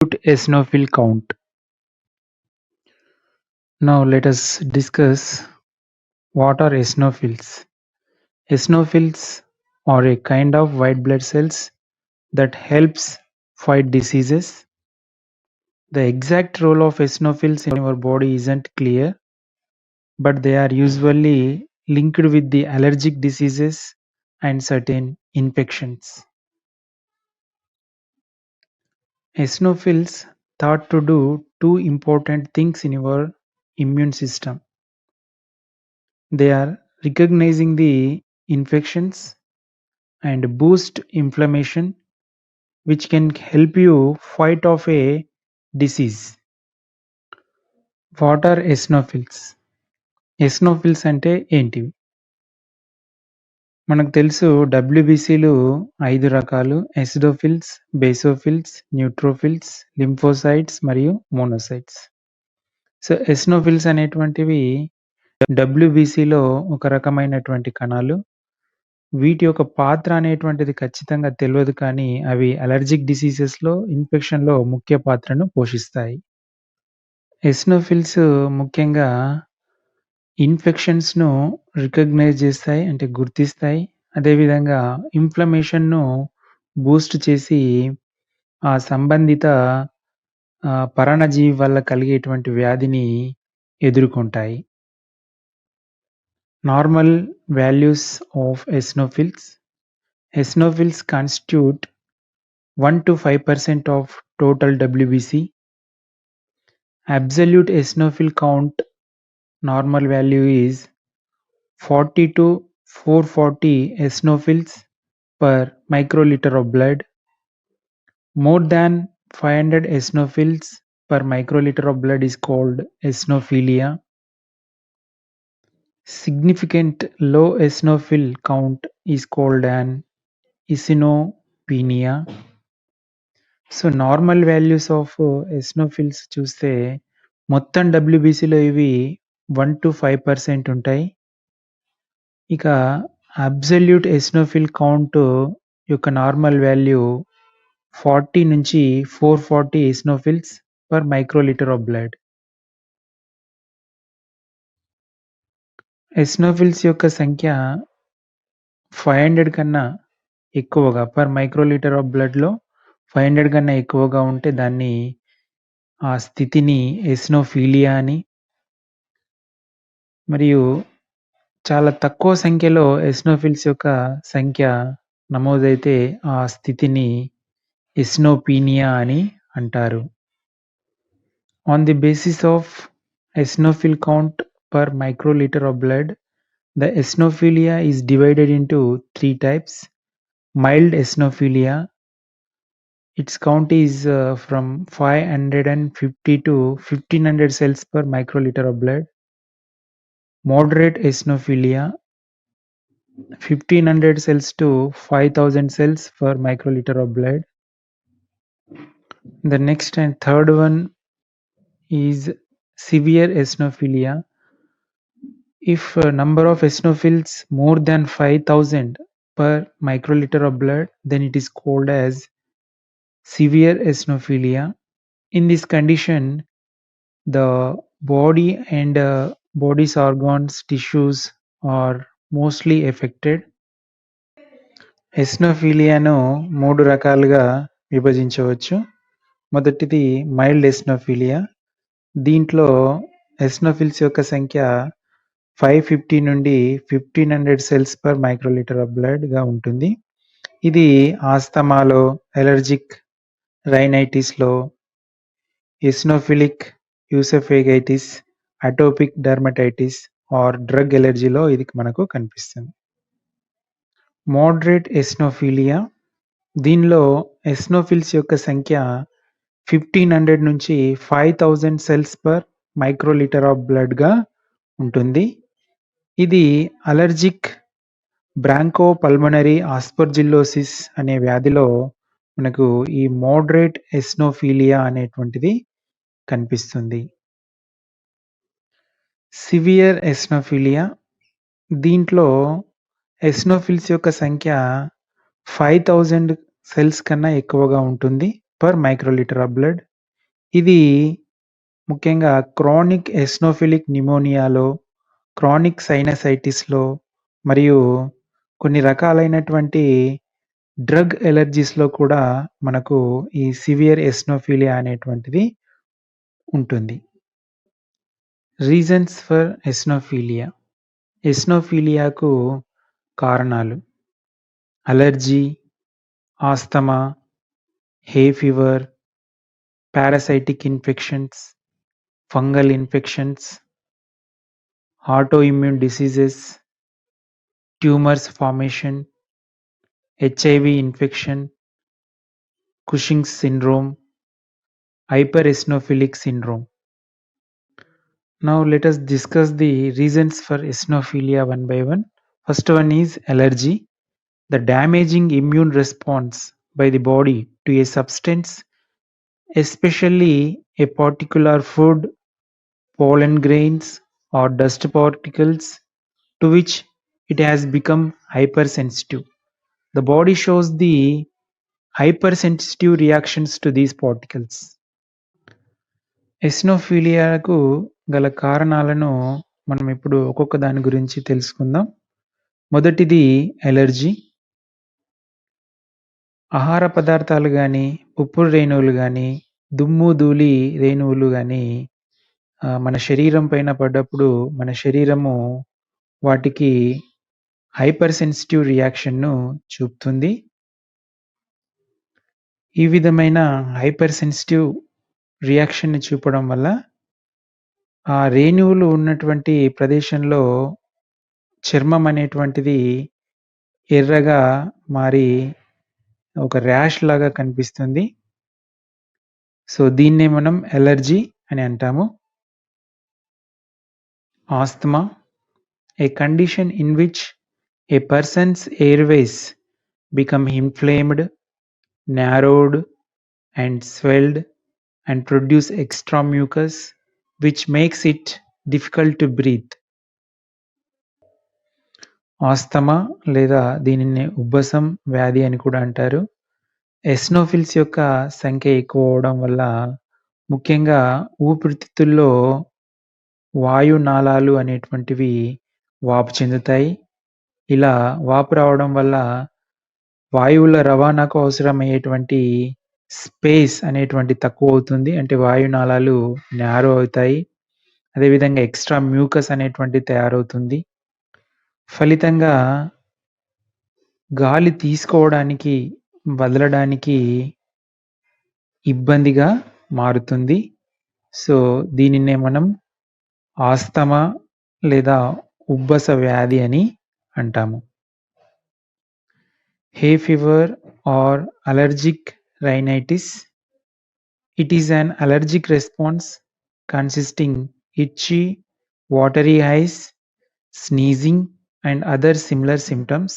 Eosinophil count. Now let us discuss what are eosinophils. Eosinophils are a kind of white blood cells that helps fight diseases. The exact role of eosinophils in our body isn't clear, but they are usually linked with the allergic diseases and certain infections. Eosinophils thought to do two important things in your immune system. They are recognizing the infections and boost inflammation, which can help you fight off a disease. What are eosinophils? Eosinophils అంటే ఏంటివి? మనకు తెలుసు డబ్ల్యూబీసీలు 5 రకాలు: acidophils, basophils, neutrophils, lymphocytes మరియు monocytes. So, eosinophils అనేటువంటివి డబ్ల్యూబీసీలో ఒక రకమైనటువంటి కణాలు. వీటి యొక్క పాత్ర అనేటువంటిది ఖచ్చితంగా తెలవదు కానీ, అవి అలర్జిక్ డిసీజెస్‌లో, ఇన్ఫెక్షన్‌లో ముఖ్య పాత్రను పోషిస్తాయి. ఎసినోఫిల్స్ ముఖ్యంగా ఇన్ఫెక్షన్స్‌ను రికగ్నైజ్ చేస్తాయి, అంటే గుర్తిస్తాయి. అదేవిధంగా ఇన్‌ఫ్లమేషన్‌ను బూస్ట్ చేసి, ఆ సంబంధిత పరాన్నజీవి వల్ల కలిగేటువంటి వ్యాధిని ఎదుర్కొంటాయి. Normal values of eosinophils. Eosinophils constitute 1-5% of total WBC. Absolute eosinophil count normal value is 40 to 440 eosinophils per microliter of blood. More than 500 eosinophils per microliter of blood is called eosinophilia. Significant low eosinophil count is called an eosinopenia. So, normal values of eosinophils చూస్తే మొత్తం డబ్ల్యూబీసీలో ఇవి 1-5% ఉంటాయి. ఇక absolute eosinophil count యొక్క normal value 40 నుంచి 440 eosinophils per microlitre of blood. Eosinophils యొక్క సంఖ్య 500 కన్నా ఎక్కువగా పర్ మైక్రోలీటర్ ఆఫ్ బ్లడ్‌లో 500 కన్నా ఎక్కువగా ఉంటే దాన్ని ఆ స్థితిని ఎసినోఫీలియా అని, మరియు చాలా తక్కువ సంఖ్యలో ఎసినోఫిల్స్ యొక్క సంఖ్య నమోదైతే ఆ స్థితిని ఎసినోపీనియా అని అంటారు. On the basis of eosinophil count per microliter of blood, the eosinophilia is divided into 3 types. Mild eosinophilia, its count is from 550 to 1500 cells per microliter of blood. Moderate eosinophilia, 1500 cells to 5000 cells per microliter of blood. The next and third one is severe eosinophilia. If number of eosinophils more than 5000 per microliter of blood, then it is called as severe eosinophilia. In this condition, the body and body's organs, tissues are mostly affected. ఎసినోఫిలియాను 3 రకాలుగా విభజించవచ్చు. మొదటిది mild ఎసినోఫిలియా. దీంట్లో eosinophils యొక్క సంఖ్య 550 నుండి 1500 cells per microlitre of బ్లడ్‌గా ఉంటుంది. ఇది ఆస్తమాలో, అలెర్జిక్ రైనైటిస్‌లో, eosinophilic oesophagitis, atopic dermatitis or drug అలెర్జీలో ఇది మనకు కనిపిస్తుంది. Moderate eosinophilia. దీనిలో ఎసినోఫిల్స్ యొక్క సంఖ్య 1500 నుంచి 5000 సెల్స్ పర్ మైక్రోలీటర్ ఆఫ్ బ్లడ్‌గా ఉంటుంది. ఇది అలెర్జిక్ బ్రాంకోపల్మనరీ ఆస్పర్జిల్లోసిస్ అనే వ్యాధిలో మనకు ఈ మోడరేట్ ఎసినోఫిలియా అనేటువంటిది కనిపిస్తుంది. సివియర్ ఎసినోఫిలియా. దీంట్లో ఎసినోఫిల్స్ యొక్క సంఖ్య 5000 సెల్స్ కన్నా ఎక్కువగా ఉంటుంది పర్ మైక్రోలీటర్ ఆఫ్ బ్లడ్. ఇది ముఖ్యంగా క్రానిక్ ఎసినోఫిలిక్ న్యూమోనియాలో, క్రానిక్ సైనసైటిస్‌లో మరియు కొన్ని రకాలైనటువంటి డ్రగ్ అలెర్జీస్‌లో కూడా మనకు ఈ సివియర్ ఎసినోఫిలియా అనేటువంటిది ఉంటుంది. Reasons for eosinophilia. ఎసినోఫిలియాకు కారణాలు allergy, asthma, hay fever, parasitic infections, fungal infections, autoimmune diseases, tumours formation, HIV infection, Cushing's syndrome, hypereosinophilic syndrome. Now let us discuss the reasons for eosinophilia one by one. First one is allergy, the damaging immune response by the body to a substance, especially a particular food, pollen grains, or dust particles to which it has become hypersensitive. The body shows the hypersensitive reactions to these particles. ఎసినోఫిలియాకు గల కారణాలను మనం ఇప్పుడు ఒక్కొక్క దాని గురించి తెలుసుకుందాం. మొదటిది allergy. ఆహార పదార్థాలు గాని, ఉప్పు రేణువులు గాని, దుమ్ము, ధూళి రేణువులు గాని మన శరీరం పైన పడ్డప్పుడు మన శరీరము వాటికి హైపర్ సెన్సిటివ్ రియాక్షన్‌ను చూపుతుంది. ఈ విధమైన హైపర్ సెన్సిటివ్ రియాక్షన్‌ని చూపడం వల్ల ఆ రేణువులు ఉన్నటువంటి ప్రదేశంలో చర్మం అనేటువంటిది ఎర్రగా మారి ఒక ర్యాష్ లాగా కనిపిస్తుంది. సో, దీన్నే మనం అలెర్జీ అని అంటాము. Asthma, a condition in which a person's airways become inflamed, narrowed, and swelled and produce extra mucus, which makes it difficult to breathe. Asthma లేదా దీనిని ఉబ్బసం వ్యాధి అని కూడా అంటారు. ఎసినోఫిల్స్ యొక్క సంఖ్య ఎక్కువ అవ్వడం వల్ల ముఖ్యంగా ఊపిరితిత్తుల్లో వాయునాళాలు అనేటువంటివి వాపు చెందుతాయి. ఇలా వాపు రావడం వల్ల వాయువుల రవాణాకు అవసరమయ్యేటువంటి స్పేస్ అనేటువంటి తక్కువవుతుంది. అంటే వాయునాళాలు న్యారో అవుతాయి. అదేవిధంగా ఎక్స్‌ట్రా మ్యూకస్ అనేటువంటిది తయారవుతుంది. ఫలితంగా గాలి తీసుకోవడానికి, వదలడానికి ఇబ్బందిగా మారుతుంది. సో, దీనినే మనం ఆస్తమా లేదా ఉబ్బస వ్యాధి అని అంటాము. Hay fever or allergic rhinitis. It is an allergic response consisting itchy, watery eyes, sneezing, and other similar symptoms.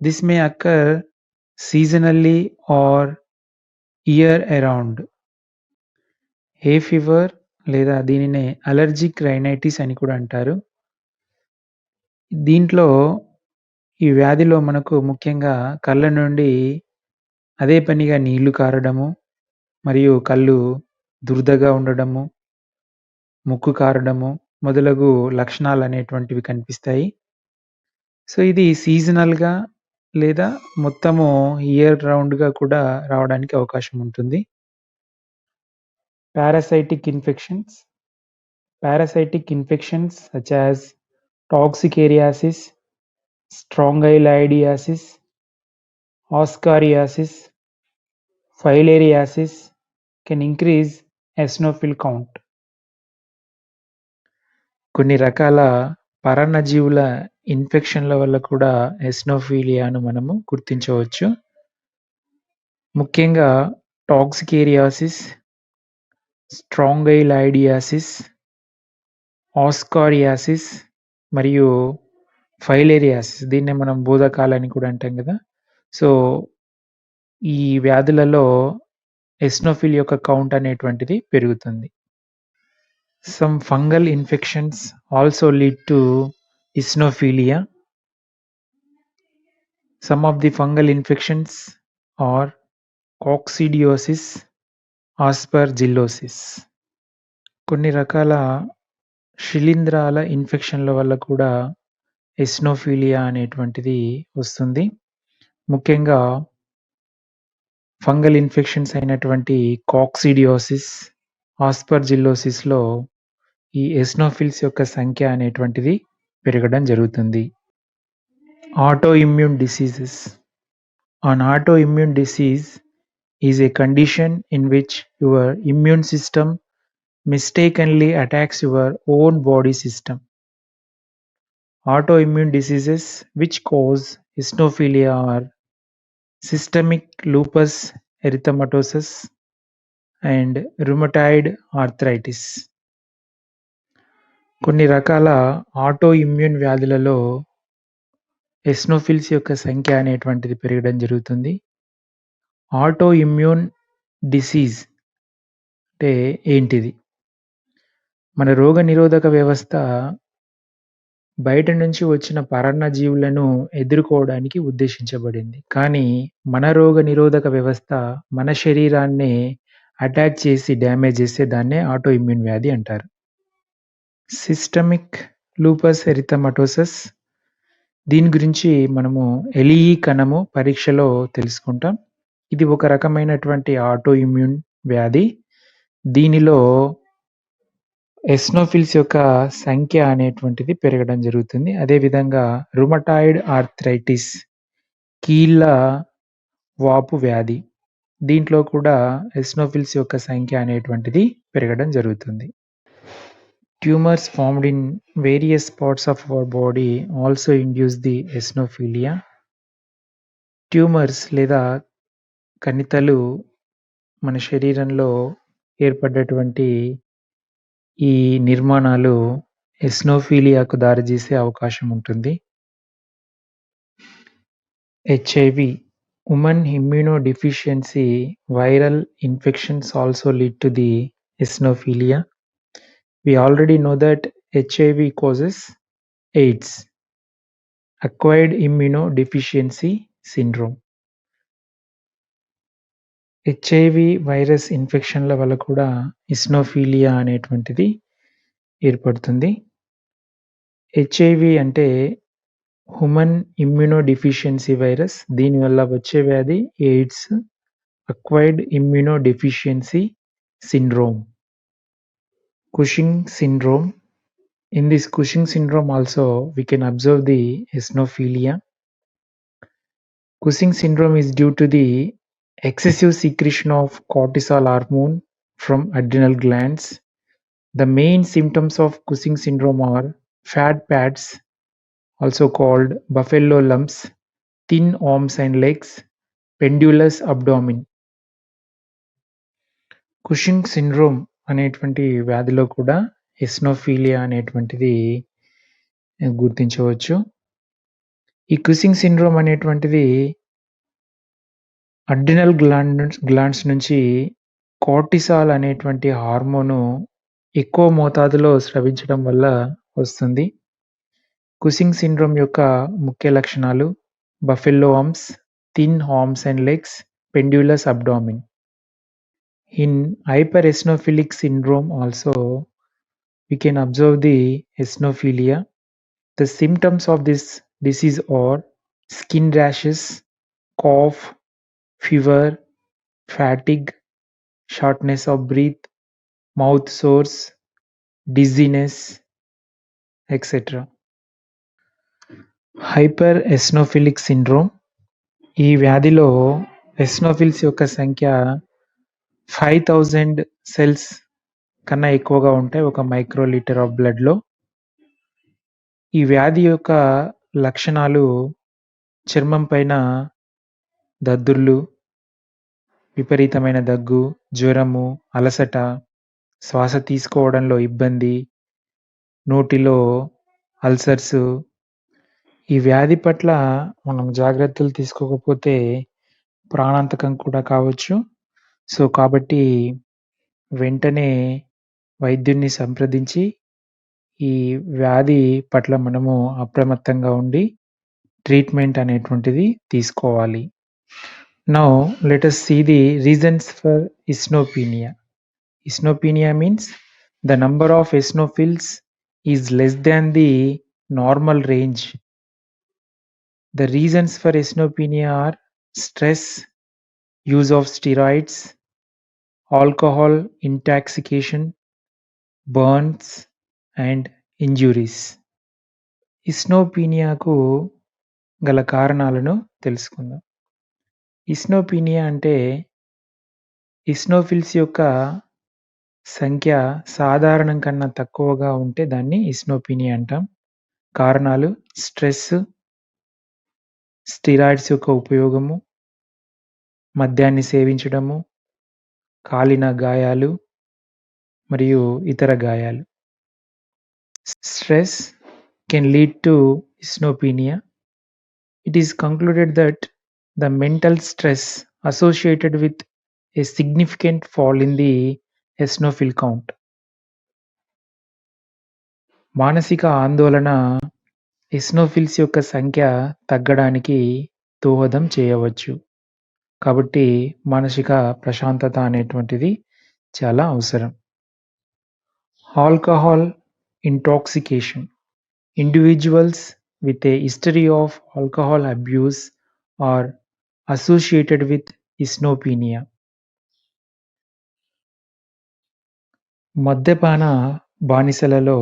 This may occur seasonally or year around. Hay fever లేదా దీనినే అలెర్జిక్ రైనైటిస్ అని కూడా అంటారు. దీంట్లో ఈ వ్యాధిలో మనకు ముఖ్యంగా కళ్ళ నుండి అదే పనిగా నీళ్లు కారడము, మరియు కళ్ళు దురదగా ఉండడము, ముక్కు కారడము మొదలగు లక్షణాలనేటువంటివి కనిపిస్తాయి. సో, ఇది సీజనల్‌గా లేదా మొత్తము ఇయర్ రౌండ్‌గా కూడా రావడానికి అవకాశం ఉంటుంది. Parasitic infections. Parasitic infections such as toxicariasis, strongyloidiasis, ascariasis, filariasis can increase eosinophil count. కొన్ని రకాల పరాన్నజీవుల ఇన్ఫెక్షన్‌ల వల్ల కూడా ఎసినోఫిలియాను మనము గుర్తించవచ్చు. ముఖ్యంగా టాక్సికేరియాసిస్, స్ట్రాంగైలాయిడియాసిస్, ఆస్కారియాసిస్ మరియు ఫైలేరియాసిస్, దీన్నే మనం బోధకాలని కూడా అంటాం కదా! సో, ఈ వ్యాధులలో ఎసినోఫిల్ యొక్క కౌంట్ అనేటువంటిది పెరుగుతుంది. Some fungal infections also lead to eosinophilia. Some of the fungal infections are coccidiosis, ఆస్పర్జిల్లోసిస్. కొన్ని రకాల శిలీంధ్రాల ఇన్ఫెక్షన్ల వల్ల కూడా ఎసినోఫిలియా అనేటువంటిది వస్తుంది. ముఖ్యంగా ఫంగల్ ఇన్ఫెక్షన్స్ అయినటువంటి కాక్సిడియోసిస్, ఆస్పర్జిల్లోసిస్‌లో ఈ ఎసినోఫిల్స్ యొక్క సంఖ్య అనేటువంటిది పెరగడం జరుగుతుంది. Autoimmune diseases. An autoimmune disease is a condition in which your immune system mistakenly attacks your own body system. Autoimmune diseases which cause eosinophilia are systemic lupus erythematosus and rheumatoid arthritis. కొన్ని రకాల autoimmune వ్యాధులలో eosinophils యొక్క సంఖ్య అనేటువంటిది పెరగడం జరుగుతుంది. Autoimmune disease అంటే ఏంటిది? మన రోగనిరోధక వ్యవస్థ బయట నుంచి వచ్చిన పరాన్నజీవులను ఎదుర్కోవడానికి ఉద్దేశించబడింది. కానీ మన రోగనిరోధక వ్యవస్థ మన శరీరాన్నే అటాక్ చేసి డ్యామేజ్ చేస్తే దాన్నే ఆటోఇమ్యూన్ వ్యాధి అంటారు. Systemic lupus erythematosus. దీని గురించి మనము ఎలిఈ కణము పరీక్షలో తెలుసుకుంటాం. ఇది ఒక రకమైనటువంటి ఆటోఇమ్యూన్ వ్యాధి. దీనిలో ఎసినోఫిల్స్ యొక్క సంఖ్య అనేటువంటిది పెరగడం జరుగుతుంది. అదేవిధంగా రుమటాయిడ్ ఆర్థరైటిస్, కీళ్ళ వాపు వ్యాధి. దీంట్లో కూడా ఎసినోఫిల్స్ యొక్క సంఖ్య అనేటువంటిది పెరగడం జరుగుతుంది. Tumours formed in various parts of our body also induce the eosinophilia. Tumours లేదా కణితలు మన శరీరంలో ఏర్పడ్డటువంటి ఈ నిర్మాణాలు ఎసినోఫిలియాకు దారితీసే అవకాశం ఉంటుంది. HIV, women immunodeficiency viral infections also lead to the eosinophilia. We already know that HIV causes AIDS, acquired immunodeficiency syndrome. HIV virus ఇన్ఫెక్షన్ల వల్ల కూడా ఎసినోఫిలియా అనేటువంటిది ఏర్పడుతుంది. హెచ్ఐవి అంటే హ్యూమన్ ఇమ్యూనోడెఫిషియన్సీ వైరస్. దీనివల్ల వచ్చే వ్యాధి AIDS, acquired immunodeficiency syndrome, Cushing syndrome. In this Cushing syndrome also we can observe the eosinophilia. Cushing syndrome is due to the excessive secretion of cortisol hormone from adrenal glands. The main symptoms of Cushing syndrome are fat pads, also called buffalo lumps, thin arms and legs, pendulous abdomen. Cushing syndrome అనేటువంటి వ్యాధిలో కూడా ఎసినోఫిలియా అనేటువంటిది గుర్తించవచ్చు. ఈ Cushing syndrome అనేటువంటిది adrenal glands నుంచి cortisol అనేటువంటి hormone ఎక్కువ మోతాదులో స్రవించడం వల్ల వస్తుంది. కుషింగ్ సిండ్రోమ్ యొక్క ముఖ్య లక్షణాలు buffalo arms, thin arms and legs, pendulous abdomen. In hypereosinophilic syndrome also we can observe the eosinophilia. The symptoms of this disease are skin rashes, cough, fever, fatigue, shortness of breath, mouth sores, dizziness, etc. Hypereosinophilic syndrome. ఈ వ్యాధిలో eosinophils యొక్క సంఖ్య 5000 cells కన్నా ఎక్కువగా ఉంటాయి ఒక microlitre of బ్లడ్‌లో. ఈ వ్యాధి యొక్క లక్షణాలు చర్మం పైన దద్దుర్లు, విపరీతమైన దగ్గు, జ్వరము, అలసట, శ్వాస తీసుకోవడంలో ఇబ్బంది, నోటిలో అల్సర్స్. ఈ వ్యాధి పట్ల మనం జాగ్రత్తలు తీసుకోకపోతే ప్రాణాంతకం కూడా కావచ్చు. సో, కాబట్టి వెంటనే వైద్యుడిని సంప్రదించి ఈ వ్యాధి పట్ల మనము అప్రమత్తంగా ఉండి ట్రీట్మెంట్ అనేటువంటిది తీసుకోవాలి. Now let us see the reasons for eosinopenia. Eosinopenia means the number of eosinophils is less than the normal range. The reasons for eosinopenia are stress, use of steroids, alcohol intoxication, burns, and injuries. ఇస్నోపీనియాకు గల కారణాలను తెలుసుకుందాం. ఇస్నోపీనియా అంటే eosinophils యొక్క సంఖ్య సాధారణం కన్నా తక్కువగా ఉంటే దాన్ని ఇస్నోపీనియా అంటాం. కారణాలు స్ట్రెస్, స్టిరాయిడ్స్ యొక్క ఉపయోగము, మద్యాన్ని సేవించడము, కాలిన గాయాలు మరియు ఇతర గాయాలు. Stress can lead to eosinopenia. It is concluded that the mental stress associated with a significant fall in the eosinophil count. మానసిక ఆందోళన ఎసినోఫిల్స్ యొక్క సంఖ్య తగ్గడానికి దోహదం చేయవచ్చు. కాబట్టి మానసిక ప్రశాంతత అనేటువంటిది చాలా అవసరం. Alcohol intoxication. Individuals with a history of alcohol abuse are associated with eosinopenia. మద్యపాన బానిసలలో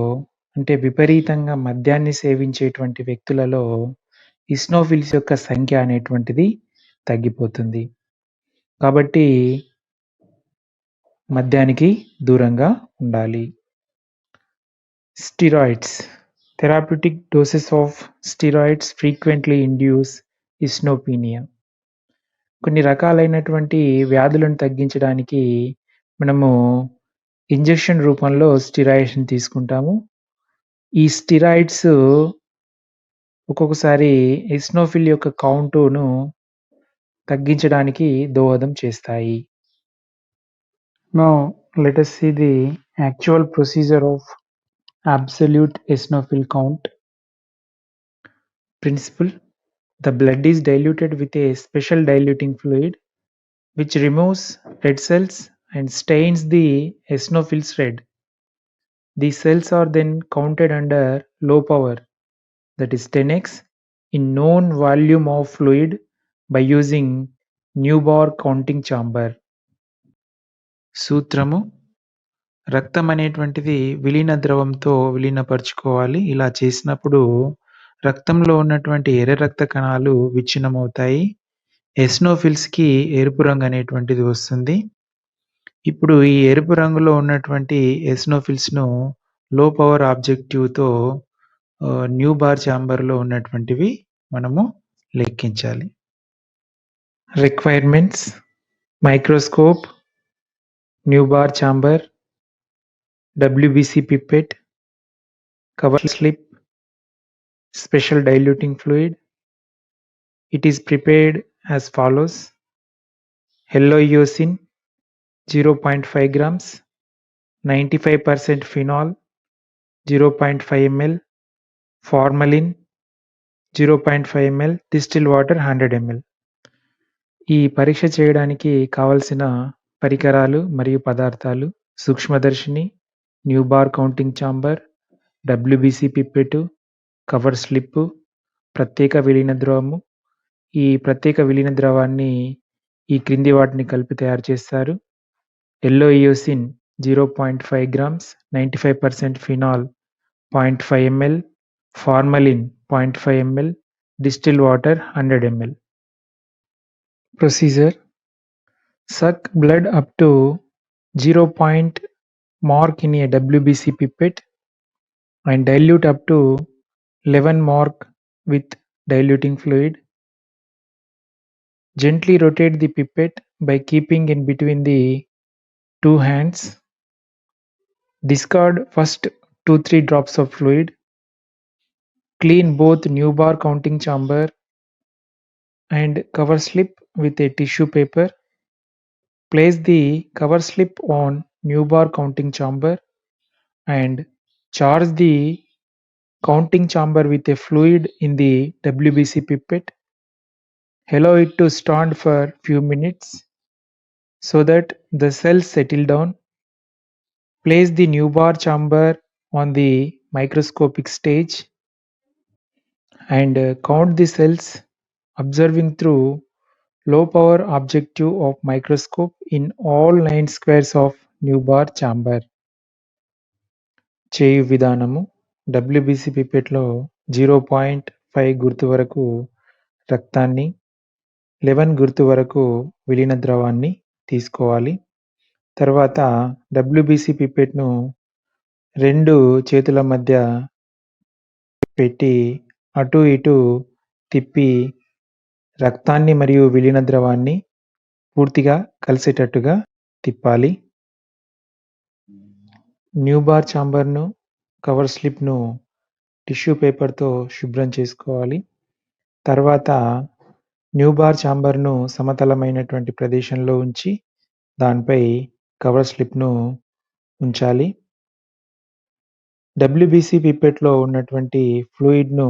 అంటే విపరీతంగా మద్యాన్ని సేవించేటువంటి వ్యక్తులలో ఇస్నోఫిల్స్ యొక్క సంఖ్య అనేటువంటిది తగ్గిపోతుంది. కాబట్టి మద్యానికి దూరంగా ఉండాలి. Steroids. Therapeutic doses of steroids frequently induce eosinopenia. కొన్ని రకాలైనటువంటి వ్యాధులను తగ్గించడానికి మనము ఇంజెక్షన్ రూపంలో స్టిరాయిడ్స్‌ని తీసుకుంటాము. ఈ స్టిరాయిడ్స్ ఒక్కొక్కసారి ఎసినోఫిల్ యొక్క కౌంటును తగ్గించడానికి దోహదం చేస్తాయి. Now let us see the actual procedure of absolute eosinophil count. Principle: the blood is diluted with a special diluting fluid which removes red cells and stains the eosinophils red. These cells are then counted under low power, that is 10x, in known volume of fluid by using Newbar counting chamber. సూత్రము: రక్తం అనేటువంటిది విలీన ద్రవంతో విలీనపరుచుకోవాలి. ఇలా చేసినప్పుడు రక్తంలో ఉన్నటువంటి ఎర్ర రక్త కణాలు విచ్ఛిన్నమవుతాయి. ఎసినోఫిల్స్‌కి ఎరుపు రంగు అనేటువంటిది వస్తుంది. ఇప్పుడు ఈ ఎరుపు రంగులో ఉన్నటువంటి ఎసినోఫిల్స్‌ను లో పవర్ ఆబ్జెక్టివ్‌తో న్యూబార్ ఛాంబర్‌లో ఉన్నటువంటివి మనము లెక్కించాలి. Requirements: microscope, Neubauer chamber, WBC pipette, cover slip, special diluting fluid. It is prepared as follows: yellow eosin 0.5 grams, 95% phenol 0.5 ml, formalin 0.5 ml, distilled water 100 ml. ఈ పరీక్ష చేయడానికి కావలసిన పరికరాలు మరియు పదార్థాలు: సూక్ష్మదర్శిని, Neubauer counting chamber, WBC pipette, cover slip, ప్రత్యేక విలీన ద్రవము. ఈ ప్రత్యేక విలీన ద్రవాన్ని ఈ క్రింది వాటిని కలిపి తయారు చేస్తారు: yellow eosin 0.5 grams, 95% phenol 0.5 ml, formalin 0.5 ml, distilled water 100 ml. Procedure: suck blood up to 0 point mark in a WBC pipette and dilute up to 11 mark with diluting fluid. Gently rotate the pipette by keeping in between the two hands. Discard first 2-3 drops of fluid. Clean both Newbar counting chamber and cover slip with a tissue paper. Place the cover slip on Newbar counting chamber and charge the counting chamber with a fluid in the WBC pipette. Allow it to stand for few minutes so that the cells settle down. Place the Newbar chamber on the microscopic stage and count the cells, observing through low power objective of microscope in all 9 squares of Newbar chamber. చేయు విధానము WBC పిపెట్లో 0.5 గుర్తు వరకు రక్తాన్ని 11 గుర్తు వరకు విలీన ద్రవాన్ని తీసుకోవాలి. తర్వాత WBC పిపెట్ను 2 చేతుల మధ్య పెట్టి అటు ఇటు తిప్పి రక్తాన్ని మరియు విలీన ద్రవాన్ని పూర్తిగా కలిసేటట్టుగా తిప్పాలి. న్యూబార్ ఛాంబర్‌ను కవర్ స్లిప్‌ను టిష్యూ పేపర్‌తో శుభ్రం చేసుకోవాలి. తర్వాత న్యూబార్ ఛాంబర్‌ను సమతలమైనటువంటి ప్రదేశంలో ఉంచి దానిపై కవర్ స్లిప్‌ను ఉంచాలి. WBC పిపెట్‌లో ఉన్నటువంటి ఫ్లూయిడ్‌ను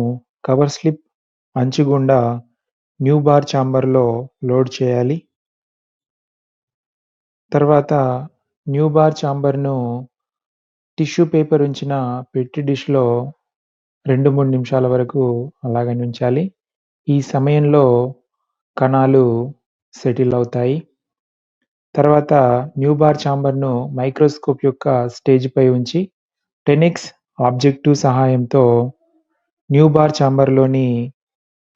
కవర్ స్లిప్ అంచు గుండా న్యూబార్ ఛాంబర్‌లో లోడ్ చేయాలి. తర్వాత న్యూబార్ ఛాంబర్‌ను టిష్యూ పేపర్ ఉంచిన పెట్టి డిష్‌లో 2-3 నిమిషాల వరకు అలాగనే ఉంచాలి. ఈ సమయంలో కణాలు సెటిల్ అవుతాయి. తర్వాత న్యూబార్ ఛాంబర్‌ను మైక్రోస్కోప్ యొక్క స్టేజ్‌పై ఉంచి 10x ఆబ్జెక్టివ్ సహాయంతో న్యూబార్ ఛాంబర్‌లోని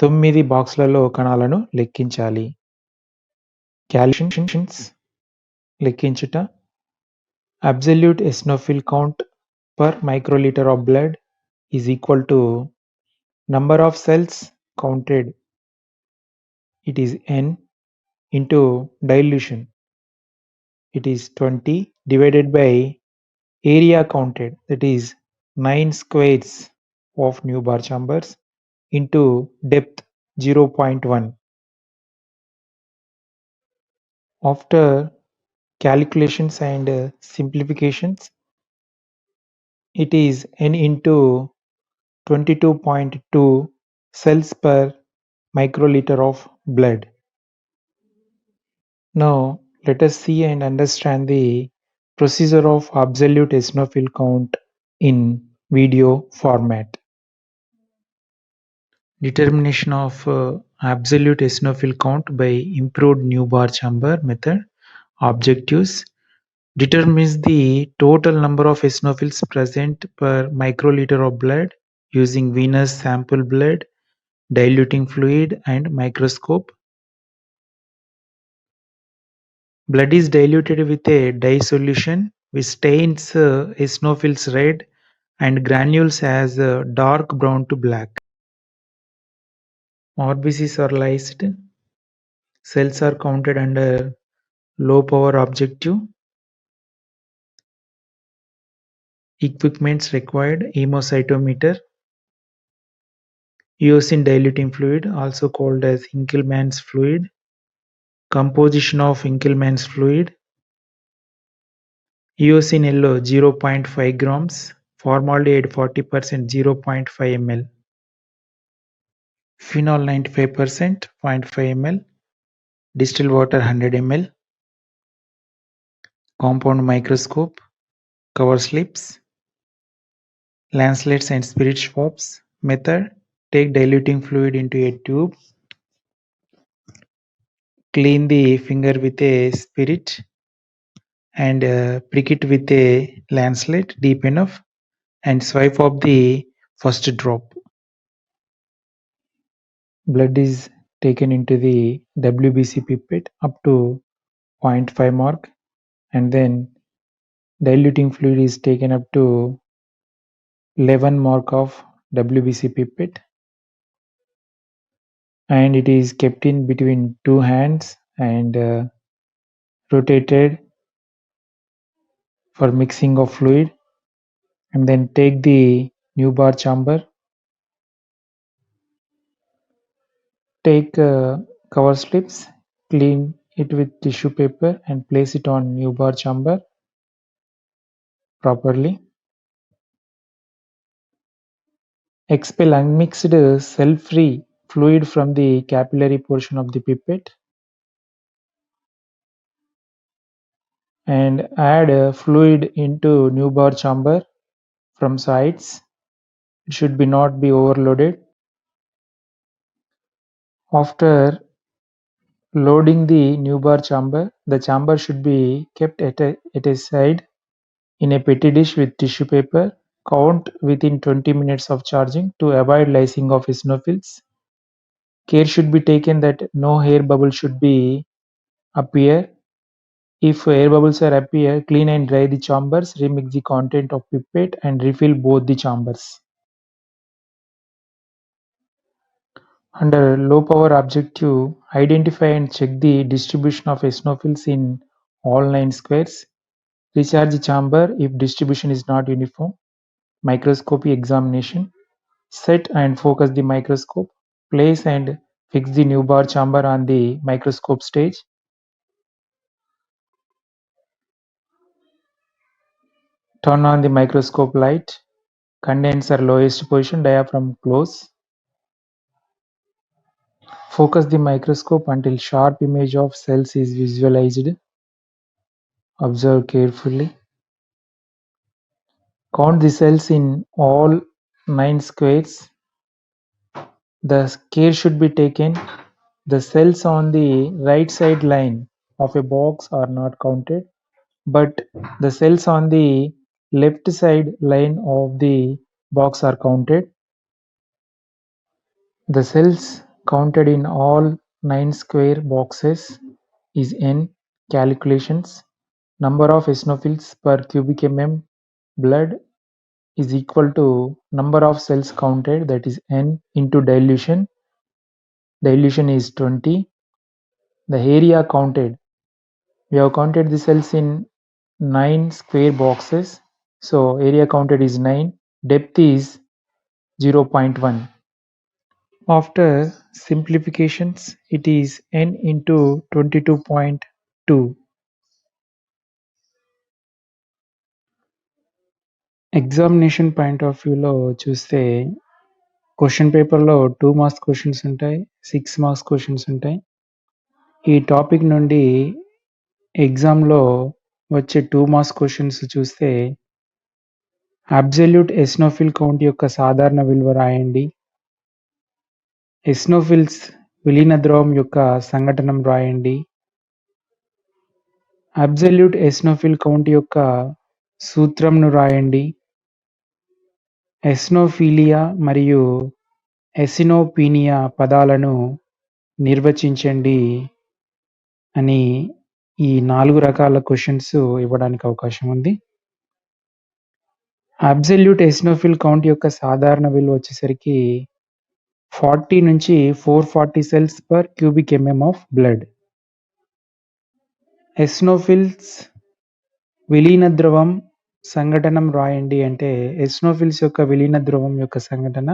9 బాక్స్‌లలో కణాలను లెక్కించాలి. క్యాలిక్యులేషన్స్ లెక్కించుట. Absolute eosinophil count per microliter of blood is equal to number of cells counted, it is N, into dilution, it is 20, divided by area counted, that is 9 squares of Newbar chambers, into depth 0.1. After calculations and simplifications, it is N into 22.2 cells per microliter of blood. Now let us see and understand the procedure of absolute eosinophil count in video format. Determination of absolute eosinophil count by improved Newbar chamber method. Objectives: determines the total number of eosinophils present per microliter of blood using venous sample blood, diluting fluid and microscope. Blood is diluted with a dye solution which stains eosinophils red and granules as dark brown to black. RBCs are lysed. Cells are counted under low power objective. Equipments required: hemocytometer, eosin diluting fluid also called as Hinkelmann's fluid, composition of Hinkelmann's fluid, eosin yellow 0.5 grams, formaldehyde 40% 0.5 ml, phenol 95% 0.5 ml, distilled water 100 ml, compound microscope, cover slips, lancelets and spirit swabs. Method: take diluting fluid into a tube, clean the finger with a spirit and prick it with a lancelet deep enough and swipe off the first drop. Blood is taken into the WBC pipette up to 0.5 mark, and then diluting fluid is taken up to 11 mark of WBC pipette, and it is kept in between 2 hands and rotated for mixing of fluid, and then take the Newbar chamber, take cover slips, clean it with tissue paper and place it on Newbar chamber properly. Expel unmixed cell-free fluid from the capillary portion of the pipette and add fluid into Neubauer chamber from sides. It should not be overloaded. After loading the Neubauer chamber, the chamber should be kept at a side in a petri dish with tissue paper. Count within 20 minutes of charging to avoid lysing of eosinophils. Care should be taken that no air bubble should be appear. If air bubbles are appear, clean and dry the chambers, remix the content of pipette and refill both the chambers. Under low power objective, identify and check the distribution of eosinophils in all 9 squares. Recharge the chamber if distribution is not uniform. Microscopy examination. Set and focus the microscope. Place and fix the Neubauer chamber on the microscope stage. Turn on the microscope light. Condenser lowest position, diaphragm close. Focus the microscope until sharp image of cells is visualized. Observe carefully. Count the cells in all 9 squares. The care should be taken. The cells on the right side line of a box are not counted, but the cells on the left side line of the box are counted. The cells counted in all 9 square boxes is N. Calculations. Number of eosinophils per cubic mm blood is equal to number of cells counted, that is N, into dilution. Dilution is 20. The area counted. We have counted the cells in 9 square boxes. So area counted is 9. Depth is 0.1. After simplifications, it is N into 22.2. Examination point of వ్యూలో చూస్తే question పేపర్లో 2 marks questions ఉంటాయి, 6 marks questions ఉంటాయి. ఈ topic నుండి ఎగ్జామ్లో వచ్చే 2 marks questions చూస్తే అబ్సల్యూట్ ఎసినోఫిల్ కౌంట్ యొక్క సాధారణ విలువ రాయండి. ఎసినోఫిల్స్ విలీన ద్రవం యొక్క సంఘటనం రాయండి. అబ్సల్యూట్ ఎసినోఫిల్ కౌంట్ యొక్క సూత్రంను రాయండి. ఎసినోఫిలియా మరియు ఎసినోపీనియా పదాలను నిర్వచించండి అని ఈ 4 రకాల క్వశ్చన్స్ ఇవ్వడానికి అవకాశం ఉంది. అబ్సల్యూట్ ఎసినోఫిల్ కౌంట్ యొక్క సాధారణ విలువ వచ్చేసరికి 40 నుంచి 440 cells per cubic MM of blood. Eosinophils విలీన ద్రవం సంఘటనం రాయండి అంటే ఎసినోఫిల్స్ యొక్క విలీన ద్రవం యొక్క సంఘటన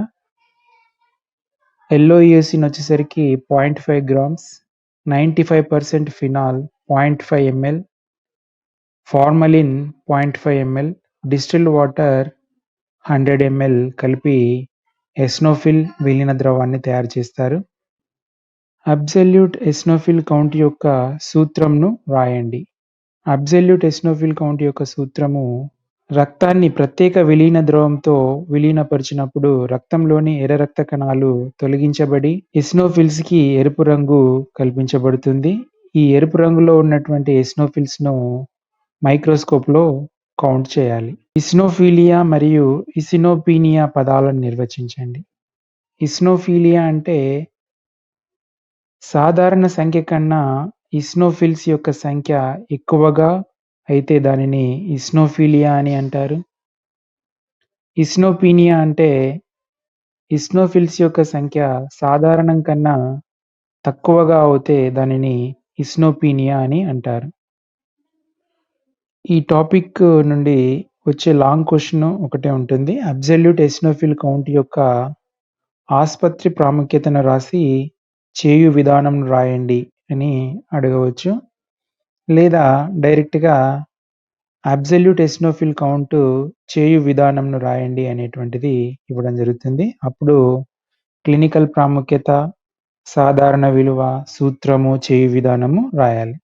ఎల్ఓఈఎసిన్ వచ్చేసరికి 0.5 grams, 95% phenol 0.5 ml, formalin 0.5 ml, distilled water 100 ml కలిపి ఎసినోఫిల్ విలీన ద్రవాన్ని తయారు చేస్తారు. అబ్సల్యూట్ ఎసినోఫిల్ కౌంట్ యొక్క సూత్రంను రాయండి. అబ్సల్యూట్ ఎసినోఫిల్ కౌంట్ యొక్క సూత్రము రక్తాన్ని ప్రత్యేక విలీన ద్రవంతో విలీనపరిచినప్పుడు రక్తంలోని ఎర్ర రక్త కణాలు తొలగించబడి ఎసినోఫిల్స్ కి ఎరుపు రంగు కల్పించబడుతుంది. ఈ ఎరుపు రంగులో ఉన్నటువంటి ఎసినోఫిల్స్ ను మైక్రోస్కోప్ లో కౌంట్ చేయాలి. ఇసినోఫీలియా మరియు ఇసినోపీనియా పదాలను నిర్వచించండి. ఇసినోఫీలియా అంటే సాధారణ సంఖ్య కన్నా ఇసినోఫిల్స్ యొక్క సంఖ్య ఎక్కువగా అయితే దానిని ఇసినోఫీలియా అని అంటారు. ఇసినోపీనియా అంటే ఇసినోఫిల్స్ యొక్క సంఖ్య సాధారణం కన్నా తక్కువగా అవుతే దానిని ఇసినోపీనియా అని అంటారు. ఈ టాపిక్ నుండి వచ్చే లాంగ్ క్వశ్చన్ ఒకటే ఉంటుంది. అబ్సల్యూట్ ఎసినోఫిల్ కౌంట్ యొక్క ఆసుపత్రి ప్రాముఖ్యతను రాసి చేయు విధానం రాయండి అని అడగవచ్చు. లేదా డైరెక్ట్గా అబ్సల్యూట్ ఎసినోఫిల్ కౌంట్ చేయు విధానంను రాయండి అనేటువంటిది ఇవ్వడం జరుగుతుంది. అప్పుడు క్లినికల్ ప్రాముఖ్యత, సాధారణ విలువ, సూత్రము, చేయు విధానము రాయాలి.